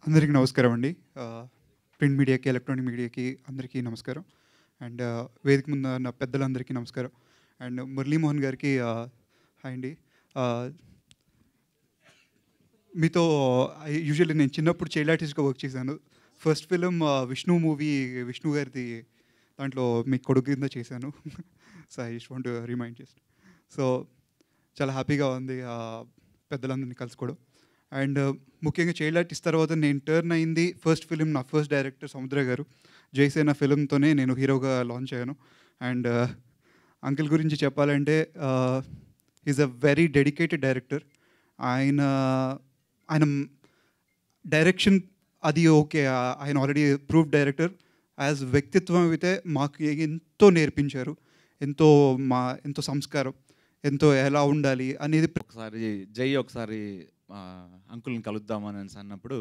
అందరికీ నమస్కారం అండి. ప్రింట్ మీడియాకి, ఎలక్ట్రానిక్ మీడియాకి అందరికీ నమస్కారం. అండ్ వేదిక ముందు ఉన్న పెద్దలందరికీ నమస్కారం. అండ్ మురళీమోహన్ గారికి హాయ్ అండి. ఆహ్, మీతో యూజువల్లీ నేను చిన్నప్పుడు చైల్డ్ ఆర్టిస్ట్‌గా వర్క్ చేశాను. First film Vishnu movie, Vishnu గారిది. దాంట్లో మీ కొడుకు కింద చేశాను. So, I just want to remind just. So, చాలా హ్యాపీగా ఉంది పెద్దలందరిని కలుసుకోవడం. అండ్ ముఖ్యంగా చైల్డ్ ఆర్టిస్ట్ తర్వాత నేను టర్న్ అయింది ఫస్ట్ ఫిలిం, నా ఫస్ట్ డైరెక్టర్ సముద్ర గారు. 'జయసేన' ఫిల్మ్‌తోనే నేను హీరోగా లాంచ్ అయ్యాను. అండ్ అంకుల్ గురించి చెప్పాలంటే is a very dedicated director. ఆయన ఆయన డైరెక్షన్ అది ఓకే. ఆయన ఆల్రెడీ ప్రూవ్డ్ డైరెక్టర్. యాజ్ వ్యక్తిత్వం అయితే మాకు ఎంతో నేర్పించారు. ఎంతో ఎంతో సంస్కారం, ఎంతో ఎలా ఉండాలి అనేది ఒకసారి జై ఒకసారి అంకుల్ని కలుద్దామని అనేసి అన్నప్పుడు